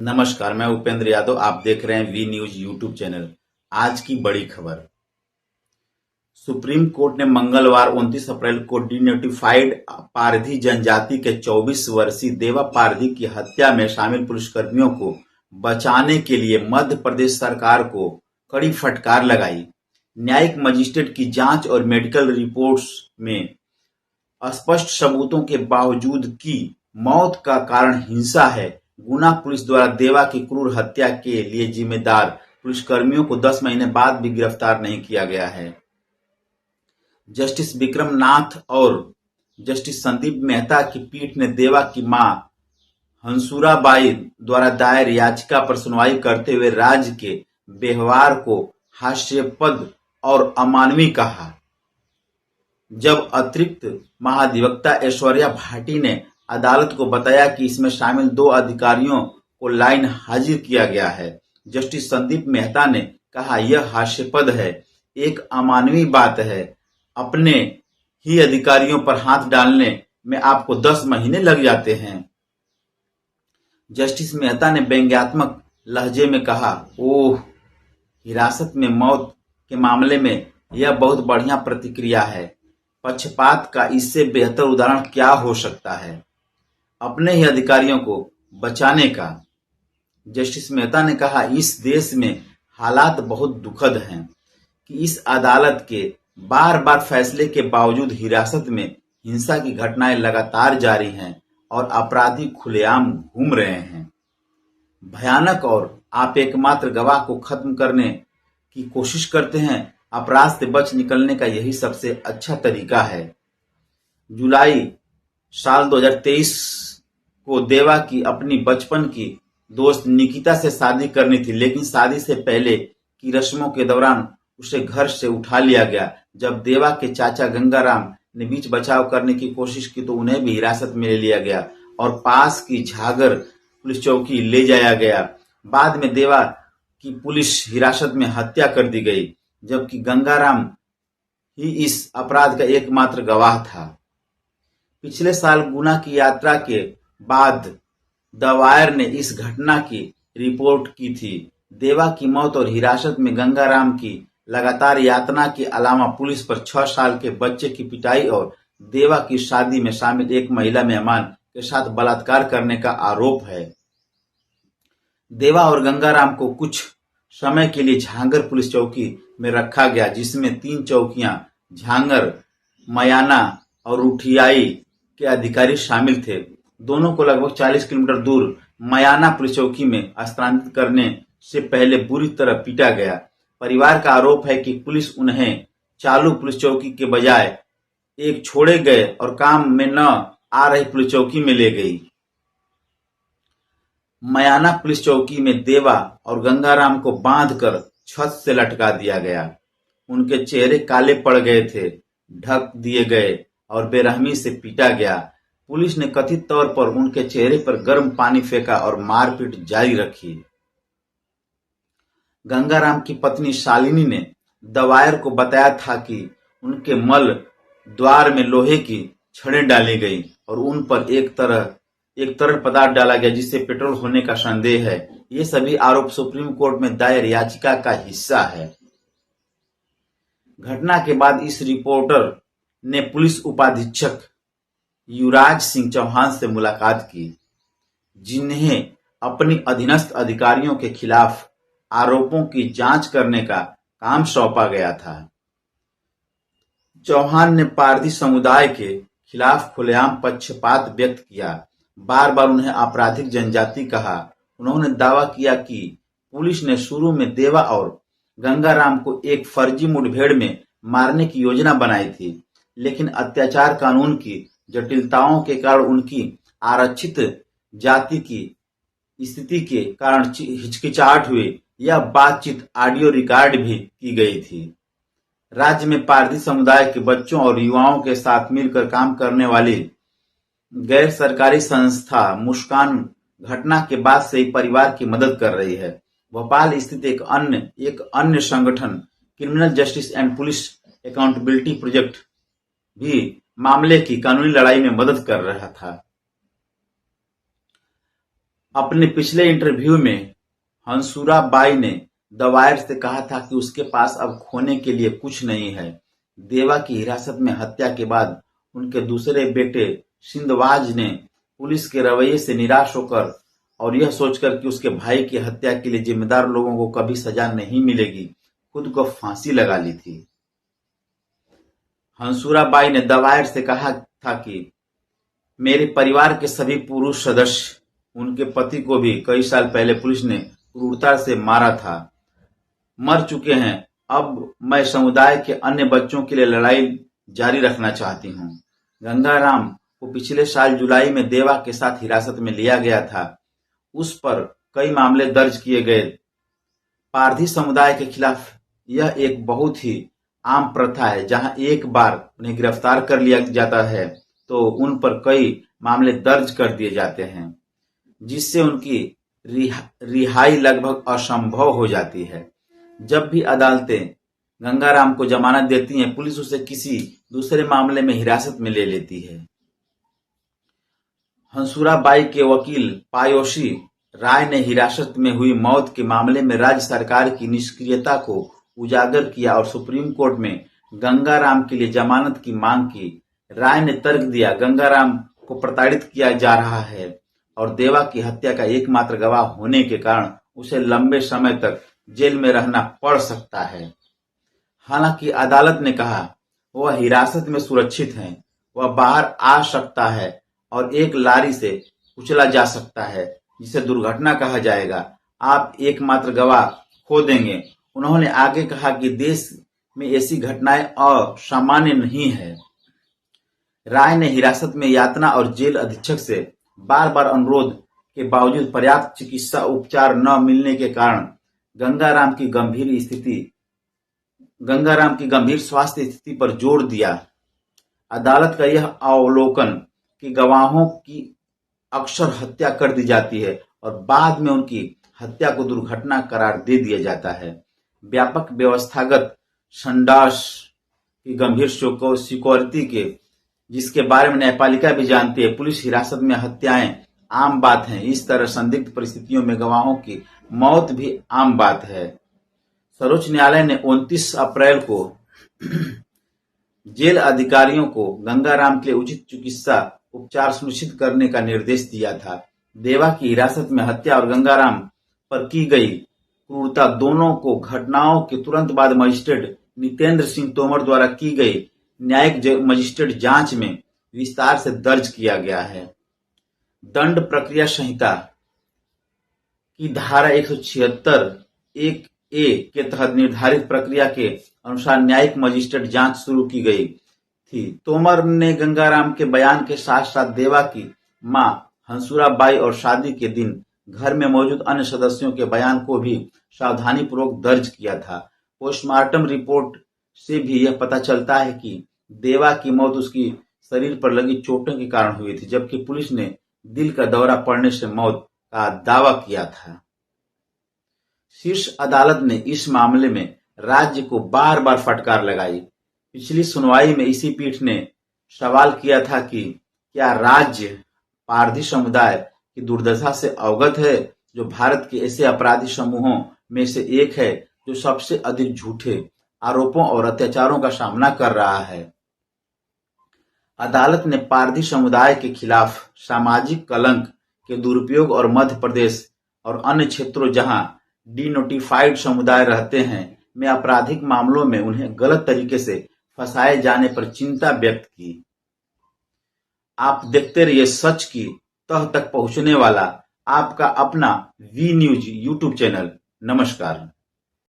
नमस्कार, मैं उपेंद्र यादव। आप देख रहे हैं वी न्यूज यूट्यूब चैनल। आज की बड़ी खबर। सुप्रीम कोर्ट ने मंगलवार 29 अप्रैल को डिनोटिफाइड पारधी जनजाति के 24 वर्षीय देवा पारधी की हत्या में शामिल पुलिसकर्मियों को बचाने के लिए मध्य प्रदेश सरकार को कड़ी फटकार लगाई। न्यायिक मजिस्ट्रेट की जांच और मेडिकल रिपोर्ट्स में स्पष्ट सबूतों के बावजूद की मौत का कारण हिंसा है। गुना पुलिस द्वारा देवा की क्रूर हत्या के लिए जिम्मेदार पुलिसकर्मियों को 10 महीने बाद भी गिरफ्तार नहीं किया गया है। जस्टिस विक्रम नाथ और जस्टिस संदीप मेहता की पीठ ने देवा की मां हंसुराबाई द्वारा दायर याचिका पर सुनवाई करते हुए राज्य के व्यवहार को हास्यास्पद और अमानवीय कहा। जब अतिरिक्त महाधिवक्ता ऐश्वर्या भाटी ने अदालत को बताया कि इसमें शामिल 2 अधिकारियों को लाइन हाजिर किया गया है, जस्टिस संदीप मेहता ने कहा, यह हास्यास्पद है, एक अमानवीय बात है। अपने ही अधिकारियों पर हाथ डालने में आपको 10 महीने लग जाते हैं। जस्टिस मेहता ने व्यंग्यात्मक लहजे में कहा, ओह, हिरासत में मौत के मामले में यह बहुत बढ़िया प्रतिक्रिया है। पक्षपात का इससे बेहतर उदाहरण क्या हो सकता है, अपने ही अधिकारियों को बचाने का। जस्टिस मेहता ने कहा, इस देश में हालात बहुत दुखद हैं कि इस अदालत के बार बार फैसले के बावजूद हिरासत में हिंसा की घटनाएं लगातार जारी हैं और अपराधी खुलेआम घूम रहे हैं। भयानक, और आप एकमात्र गवाह को खत्म करने की कोशिश करते हैं। अपराध से बच निकलने का यही सबसे अच्छा तरीका है। जुलाई साल 2023 को देवा की अपनी बचपन की दोस्त निकिता से शादी करनी थी, लेकिन शादी से पहले की रस्मों के दौरान उसे घर से उठा लिया गया। जब देवा के चाचा गंगाराम ने बीच बचाव करने की कोशिश की तो उन्हें भी हिरासत में ले लिया गया और पास की झागर पुलिस चौकी ले जाया गया। बाद में देवा की पुलिस हिरासत में हत्या कर दी गई, जबकि गंगाराम ही इस अपराध का एकमात्र गवाह था। पिछले साल गुना की यात्रा के बाद द वायर ने इस घटना की रिपोर्ट की थी। देवा की मौत और हिरासत में गंगाराम की लगातार यातना के अलावा पुलिस पर 6 साल के बच्चे की पिटाई और देवा की शादी में शामिल एक महिला मेहमान के साथ बलात्कार करने का आरोप है। देवा और गंगाराम को कुछ समय के लिए झांगर पुलिस चौकी में रखा गया, जिसमें 3 चौकियां झांगर, मयाना और उठियाई के अधिकारी शामिल थे। दोनों को लगभग 40 किलोमीटर दूर मयाना पुलिस चौकी में स्थानांतरित करने से पहले बुरी तरह पीटा गया। परिवार का आरोप है कि पुलिस उन्हें चालू पुलिस चौकी के बजाय एक छोड़े गए और काम में न आ रही पुलिस चौकी में ले गई। मयाना पुलिस चौकी में देवा और गंगाराम को बांधकर छत से लटका दिया गया। उनके चेहरे काले पड़ गए थे, ढक दिए गए और बेरहमी से पीटा गया। पुलिस ने कथित तौर पर उनके चेहरे पर गर्म पानी फेंका और मारपीट जारी रखी। गंगाराम की पत्नी शालिनी ने द वायर को बताया था कि उनके मल द्वार में लोहे की छड़ें डाली गई और उन पर एक तरल पदार्थ डाला गया जिससे पेट्रोल होने का संदेह है। ये सभी आरोप सुप्रीम कोर्ट में दायर याचिका का हिस्सा है। घटना के बाद इस रिपोर्टर ने पुलिस उपाधीक्षक युवराज सिंह चौहान से मुलाकात की, जिन्हें अपनी अधीनस्थ अधिकारियों के खिलाफ आरोपों की जांच करने का काम सौंपा गया था। चौहान ने पारधी समुदाय के खिलाफ खुलेआम पक्षपात व्यक्त किया, बार बार उन्हें आपराधिक जनजाति कहा। उन्होंने दावा किया कि पुलिस ने शुरू में देवा और गंगाराम को एक फर्जी मुठभेड़ में मारने की योजना बनाई थी, लेकिन अत्याचार कानून की जटिलताओं के कारण उनकी आरक्षित जाति की स्थिति के कारण हिचकिचाहट हुई। यह बातचीत ऑडियो रिकॉर्ड भी की गई थी। राज्य में पारधी समुदाय के बच्चों और युवाओं के साथ मिलकर काम करने वाली गैर सरकारी संस्था मुस्कान घटना के बाद से ही परिवार की मदद कर रही है। भोपाल स्थित एक अन्य संगठन criminal justice and police accountability project भी मामले की कानूनी लड़ाई में मदद कर रहा था। अपने पिछले इंटरव्यू में हंसुरा बाई ने द वायर से कहा था कि उसके पास अब खोने के लिए कुछ नहीं है। देवा की हिरासत में हत्या के बाद उनके दूसरे बेटे सिंधवाज ने पुलिस के रवैये से निराश होकर और यह सोचकर कि उसके भाई की हत्या के लिए जिम्मेदार लोगों को कभी सजा नहीं मिलेगी, खुद को फांसी लगा ली थी। हंसुरा बाई ने द वायर से कहा था कि मेरे परिवार के सभी पुरुष सदस्य, उनके पति को भी कई साल पहले पुलिस ने क्रूरता से मारा था, मर चुके हैं। अब मैं समुदाय के अन्य बच्चों के लिए लड़ाई जारी रखना चाहती हूँ। गंगाराम को पिछले साल जुलाई में देवा के साथ हिरासत में लिया गया था। उस पर कई मामले दर्ज किए गए। पारधी समुदाय के खिलाफ यह एक बहुत ही आम प्रथा है, जहां एक बार उन्हें गिरफ्तार कर लिया जाता है तो उन पर कई मामले दर्ज कर दिए जाते हैं, जिससे उनकी रिहाई लगभग असंभव हो जाती है। जब भी अदालतें गंगाराम को जमानत देती हैं, पुलिस उसे किसी दूसरे मामले में हिरासत में ले लेती है। हंसुरा बाई के वकील पायोशी राय ने हिरासत में हुई मौत के मामले में राज्य सरकार की निष्क्रियता को उजागर किया और सुप्रीम कोर्ट में गंगाराम के लिए जमानत की मांग की। राय ने तर्क दिया, गंगाराम को प्रताड़ित किया जा रहा है और देवा की हत्या का एकमात्र गवाह होने के कारण उसे लंबे समय तक जेल में रहना पड़ सकता है। हालांकि अदालत ने कहा वह हिरासत में सुरक्षित है, वह बाहर आ सकता है और एक लारी से कुचला जा सकता है, जिसे दुर्घटना कहा जाएगा। आप एकमात्र गवाह खो देंगे। उन्होंने आगे कहा कि देश में ऐसी घटनाएं असामान्य नहीं है। राय ने हिरासत में यातना और जेल अधीक्षक से बार बार अनुरोध के बावजूद पर्याप्त चिकित्सा उपचार न मिलने के कारण गंगाराम की गंभीर स्वास्थ्य स्थिति पर जोर दिया। अदालत का यह अवलोकन कि गवाहों की अक्सर हत्या कर दी जाती है और बाद में उनकी हत्या को दुर्घटना करार दे दिया जाता है, व्यापक व्यवस्थागत संडास की गंभीर सिक्योरिटी के, जिसके बारे में न्यायपालिका भी जानती है। पुलिस हिरासत में हत्याएं आम बात हैं। इस तरह संदिग्ध परिस्थितियों में गवाहों की मौत भी आम बात है। सर्वोच्च न्यायालय ने 29 अप्रैल को जेल अधिकारियों को गंगाराम के लिए उचित चिकित्सा उपचार सुनिश्चित करने का निर्देश दिया था। देवा की हिरासत में हत्या और गंगाराम पर की गई क्रूरता दोनों को घटनाओं के तुरंत बाद मजिस्ट्रेट नितेंद्र सिंह तोमर द्वारा की गई न्यायिक मजिस्ट्रेट जांच में विस्तार से दर्ज किया गया है। दंड प्रक्रिया संहिता की धारा 176(1)(a) के तहत निर्धारित प्रक्रिया के अनुसार न्यायिक मजिस्ट्रेट जांच शुरू की गई थी। तोमर ने गंगाराम के बयान के साथ साथ देवा की मां हंसुरा बाई और शादी के दिन घर में मौजूद अन्य सदस्यों के बयान को भी सावधानीपूर्वक दर्ज किया था। पोस्टमार्टम रिपोर्ट से भी यह पता चलता है कि देवा की मौत उसकी शरीर पर लगी चोटों के कारण हुई थी, जबकि पुलिस ने दिल का दौरा पड़ने से मौत का दावा किया था। शीर्ष अदालत ने इस मामले में राज्य को बार बार फटकार लगाई। पिछली सुनवाई में इसी पीठ ने सवाल किया था कि क्या राज्य पारधी समुदाय की दुर्दशा से अवगत है, जो भारत के ऐसे अपराधी समूहों में से एक है जो सबसे अधिक झूठे आरोपों और अत्याचारों का सामना कर रहा है। अदालत ने पारधी समुदाय के खिलाफ सामाजिक कलंक के दुरुपयोग और मध्य प्रदेश और अन्य क्षेत्रों जहां डिनोटिफाइड समुदाय रहते हैं में आपराधिक मामलों में उन्हें गलत तरीके से फंसाए जाने पर चिंता व्यक्त की। आप देखते रहिए सच की तह तक पहुंचने वाला आपका अपना वी न्यूज यूट्यूब चैनल। नमस्कार।